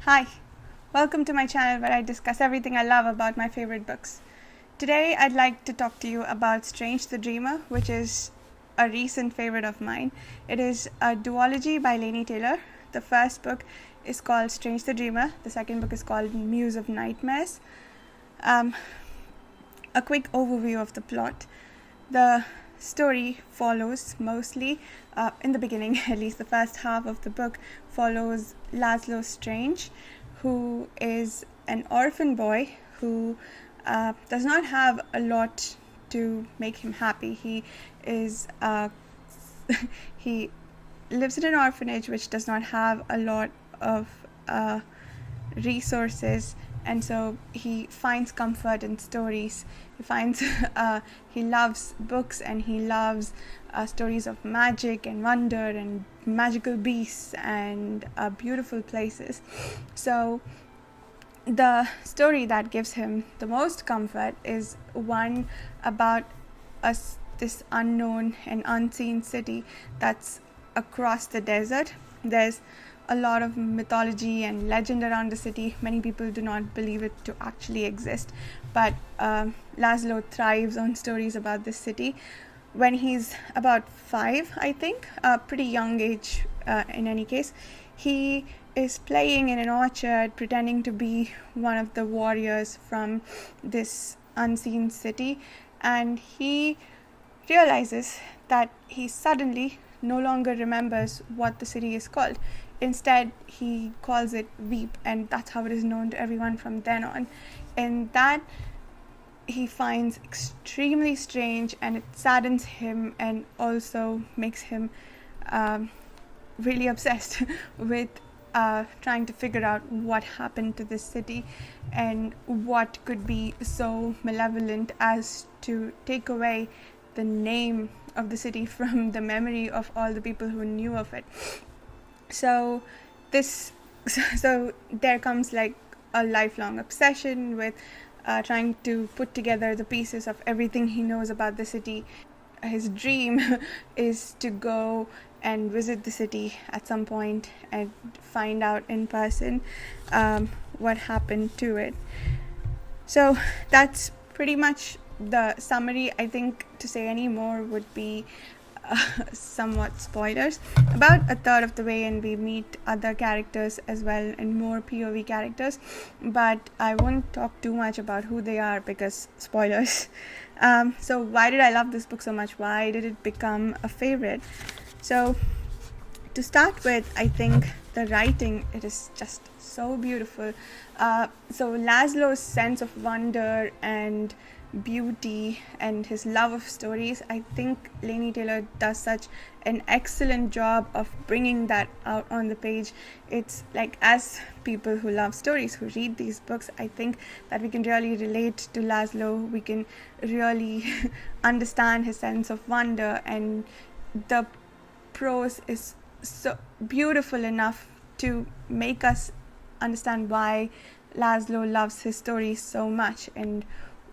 Hi, welcome to my channel where I discuss everything I love about my favorite books. Today I'd like to talk to you about Strange the Dreamer, which is a recent favorite of mine. It is a duology by Laini Taylor. The first book is called Strange the Dreamer, the second book is called Muse of Nightmares. A quick overview of the plot. The story follows mostly, in the beginning at least, the first half of the book follows Laszlo Strange, who is an orphan boy who does not have a lot to make him happy. He lives in an orphanage which does not have a lot of resources, and so he finds comfort in stories. He loves books, and he loves stories of magic and wonder and magical beasts and beautiful places. So the story that gives him the most comfort is one about this unknown and unseen city that's across the desert. There's a lot of mythology and legend around the city. Many people do not believe it to actually exist, but Laszlo thrives on stories about this city. When he's about 5, I think, a pretty young age in any case, he is playing in an orchard pretending to be one of the warriors from this unseen city, and he realizes that he suddenly no longer remembers what the city is called. Instead, he calls it Veep, and that's how it is known to everyone from then on. And that he finds extremely strange, and it saddens him and also makes him really obsessed with trying to figure out what happened to this city and what could be so malevolent as to take away the name of the city from the memory of all the people who knew of it. So there comes like a lifelong obsession with trying to put together the pieces of everything he knows about the city. His dream is to go and visit the city at some point and find out in person what happened to it. So that's pretty much the summary. I think to say any more would be somewhat spoilers. About a third of the way and we meet other characters as well, and more POV characters, but I won't talk too much about who they are because spoilers. So why did I love this book so much? Why did it become a favorite? So to start with, I think the writing, it is just so beautiful. So Laszlo's sense of wonder and beauty and his love of stories, I think Laini Taylor does such an excellent job of bringing that out on the page. It's like, as people who love stories, who read these books, I think that we can really relate to Laszlo. We can really understand his sense of wonder, and the prose is so beautiful enough to make us understand why Laszlo loves his stories so much and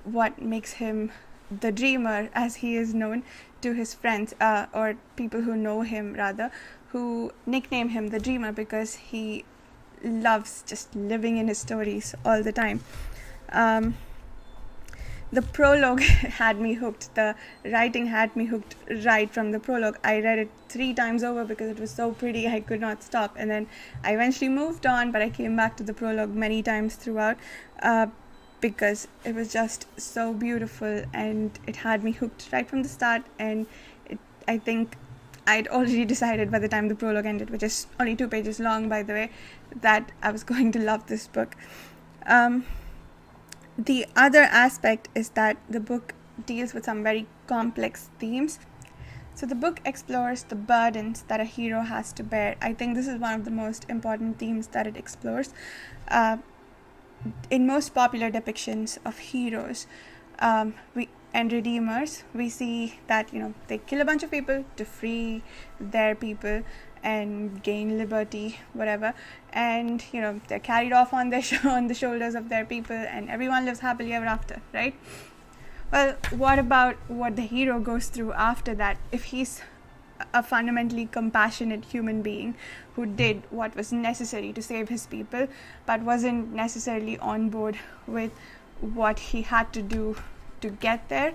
what makes him the dreamer, as he is known to his friends, or people who know him rather, who nickname him the dreamer because he loves just living in his stories all the time. The prologue had me hooked. The writing had me hooked right from the prologue. I read it 3 times over because it was so pretty. I could not stop, and then I eventually moved on, but I came back to the prologue many times throughout because it was just so beautiful, and it had me hooked right from the start. And I think I'd already decided by the time the prologue ended, which is only 2 pages long, by the way, that I was going to love this book. The other aspect is that the book deals with some very complex themes. So the book explores the burdens that a hero has to bear. I think this is one of the most important themes that it explores. In most popular depictions of heroes and redeemers, we see that they kill a bunch of people to free their people and gain liberty, whatever, and they're carried off on the shoulders of their people, and everyone lives happily ever after, right? Well, what about what the hero goes through after that? If he's a fundamentally compassionate human being who did what was necessary to save his people, but wasn't necessarily on board with what he had to do to get there.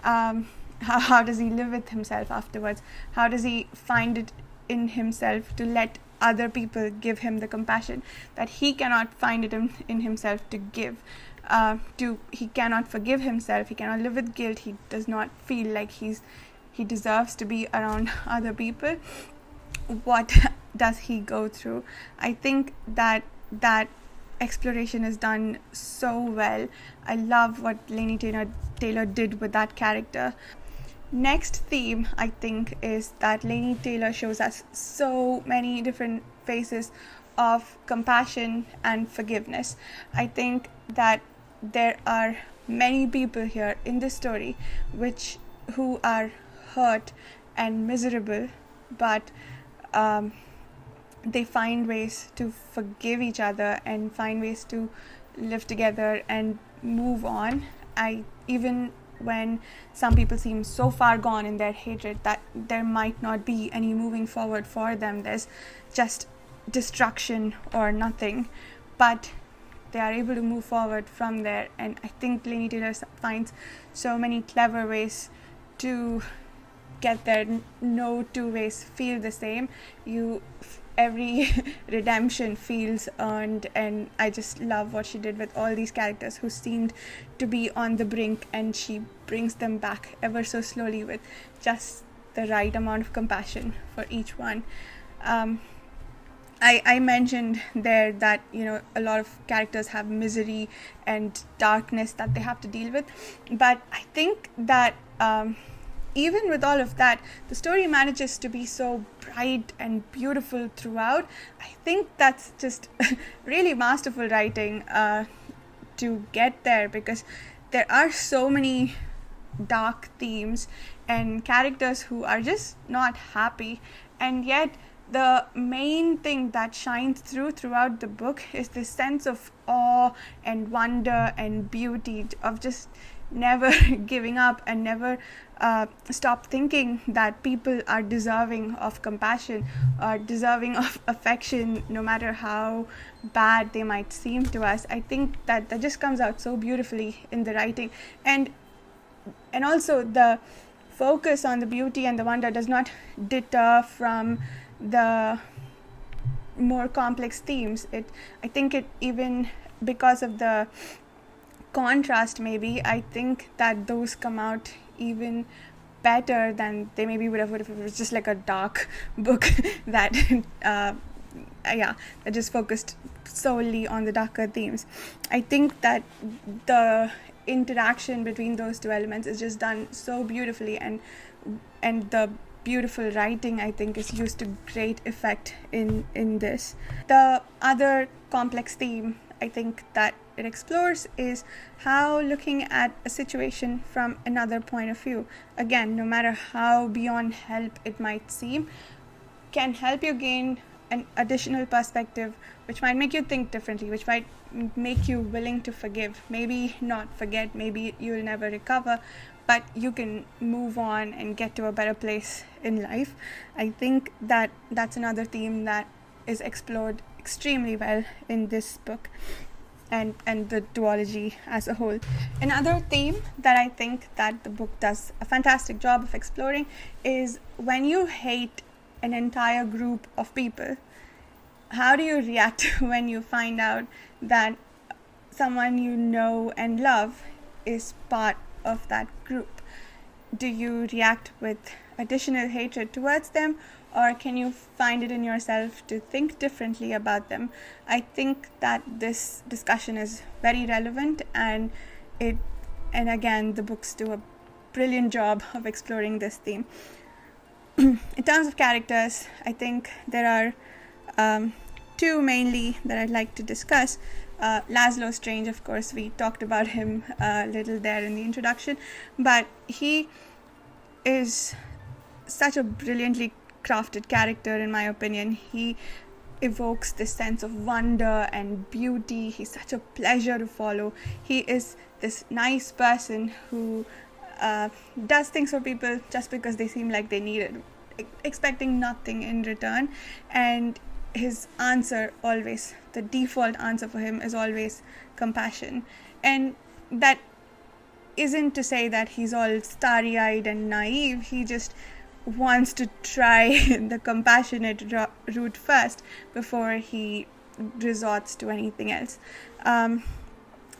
How does he live with himself afterwards? How does he find it in himself to let other people give him the compassion that he cannot find it in himself to give? He cannot forgive himself. He cannot live with guilt. He does not feel like he deserves to be around other people. What does he go through? I think that exploration is done so well. I love what Laini Taylor did with that character. Next theme, I think, is that Laini Taylor shows us so many different faces of compassion and forgiveness. I think that there are many people here in this story who are hurt and miserable, but they find ways to forgive each other and find ways to live together and move on. Even when some people seem so far gone in their hatred that there might not be any moving forward for them, there's just destruction or nothing, but they are able to move forward from there. And I think Laini Taylor finds so many clever ways to get there. No two ways feel the same. Every redemption feels earned, and I just love what she did with all these characters who seemed to be on the brink, and she brings them back ever so slowly with just the right amount of compassion for each one. I mentioned there that a lot of characters have misery and darkness that they have to deal with, but I think that even with all of that, the story manages to be so bright and beautiful throughout. I think that's just really masterful writing to get there, because there are so many dark themes and characters who are just not happy, and yet the main thing that shines throughout the book is this sense of awe and wonder and beauty, of just never giving up and never stop thinking that people are deserving of compassion or deserving of affection, no matter how bad they might seem to us. I think that just comes out so beautifully in the writing, and also the focus on the beauty and the wonder does not deter from the more complex themes. I think it even, because of the contrast, maybe I think that those come out even better than they maybe would have if it was just like a dark book that that just focused solely on the darker themes. I think that the interaction between those two elements is just done so beautifully, and the beautiful writing, I think, is used to great effect in this. The other complex theme I think that it explores is how looking at a situation from another point of view, again, no matter how beyond help it might seem, can help you gain an additional perspective which might make you think differently, which might make you willing to forgive, maybe not forget, maybe you'll never recover, but you can move on and get to a better place in life. I think that that's another theme that is explored extremely well in this book and the duology as a whole. Another theme that I think that the book does a fantastic job of exploring is when you hate an entire group of people, how do you react when you find out that someone you know and love is part of that group? Do you react with additional hatred towards them, or can you find it in yourself to think differently about them? I think that this discussion is very relevant, and again, the books do a brilliant job of exploring this theme. In terms of characters, I think there are two mainly that I'd like to discuss. Laszlo Strange, of course, we talked about him a little there in the introduction, but he is such a brilliantly crafted character, in my opinion. He evokes this sense of wonder and beauty. He's such a pleasure to follow. He is this nice person who does things for people just because they seem like they need it. expecting nothing in return, and his answer always, the default answer for him is always compassion. And that isn't to say that he's all starry-eyed and naive. He just wants to try the compassionate route first before he resorts to anything else. And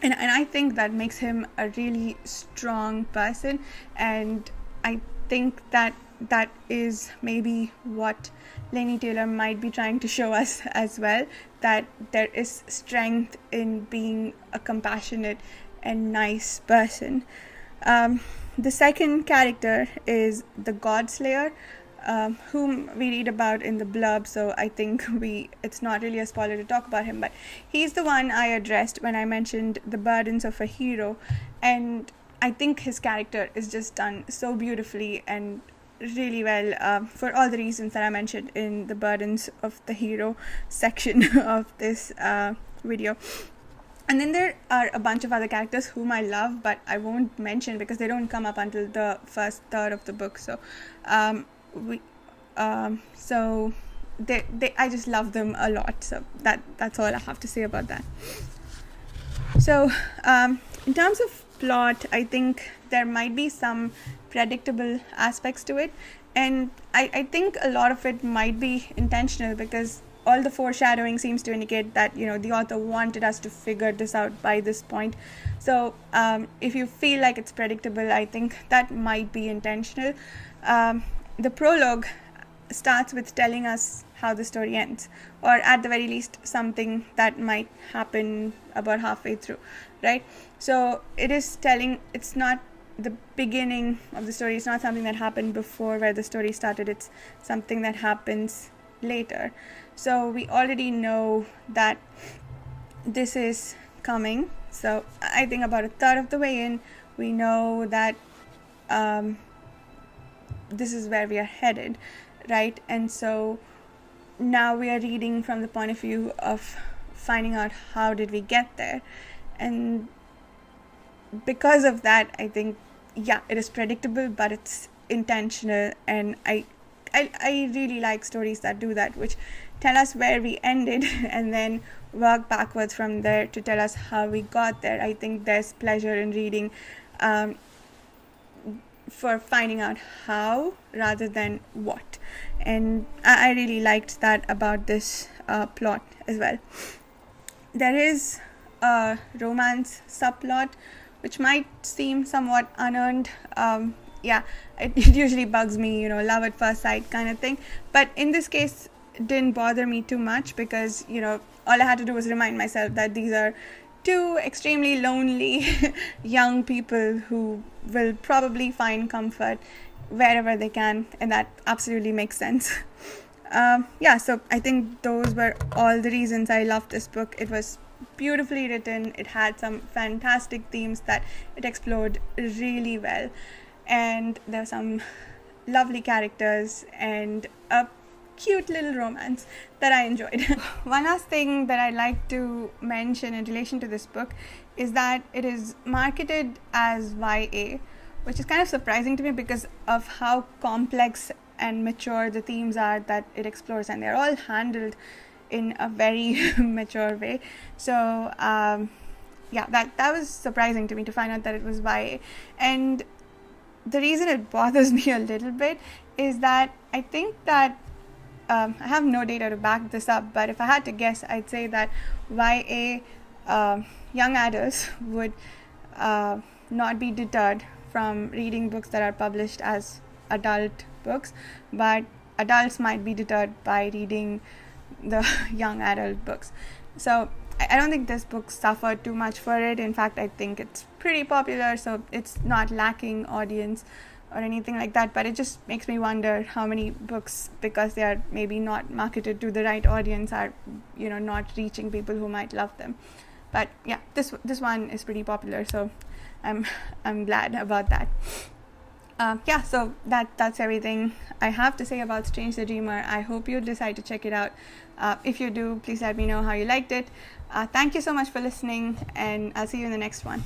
I think that makes him a really strong person, and I think that is maybe what Laini Taylor might be trying to show us as well, that there is strength in being a compassionate and nice person. The second character is the Godslayer, whom we read about in the blurb, so I think it's not really a spoiler to talk about him, but he's the one I addressed when I mentioned the burdens of a hero, and I think his character is just done so beautifully and really well, for all the reasons that I mentioned in the burdens of the hero section of this video. And then there are a bunch of other characters whom I love, but I won't mention because they don't come up until the first third of the book. So, I just love them a lot. So that's all I have to say about that. So, in terms of plot, I think there might be some predictable aspects to it, and I think a lot of it might be intentional because all the foreshadowing seems to indicate that, the author wanted us to figure this out by this point. So if you feel like it's predictable, I think that might be intentional. The prologue starts with telling us how the story ends, or at the very least something that might happen about halfway through, right? So it's not the beginning of the story, it's not something that happened before where the story started, it's something that happens later. So we already know that this is coming. So I think about a third of the way in, we know that this is where we are headed, right? And so now we are reading from the point of view of finding out how did we get there. And because of that, I think, it is predictable, but it's intentional, and I really like stories that do that, which tell us where we ended and then work backwards from there to tell us how we got there. I think there's pleasure in reading for finding out how rather than what. And I really liked that about this plot as well. There is a romance subplot, which might seem somewhat unearned. It usually bugs me, love at first sight kind of thing. But in this case, it didn't bother me too much because, all I had to do was remind myself that these are two extremely lonely young people who will probably find comfort wherever they can, and that absolutely makes sense. So I think those were all the reasons I loved this book. It was beautifully written, it had some fantastic themes that it explored really well, and there were some lovely characters and a cute little romance that I enjoyed. One last thing that I'd like to mention in relation to this book is that it is marketed as YA, which is kind of surprising to me because of how complex and mature the themes are that it explores, and they're all handled in a very mature way. So that was surprising to me to find out that it was YA. And the reason it bothers me a little bit is that I think that I have no data to back this up, but if I had to guess, I'd say that YA young adults would not be deterred from reading books that are published as adult books, but adults might be deterred by reading the young adult books. So I don't think this book suffered too much for it. In fact, I think it's pretty popular, so it's not lacking audience or anything like that, but it just makes me wonder how many books, because they are maybe not marketed to the right audience, are not reaching people who might love them. But this one is pretty popular, so I'm glad about that. So that's everything I have to say about Strange the Dreamer. I hope you decide to check it out. If you do, please let me know how you liked it. Thank you so much for listening, and I'll see you in the next one.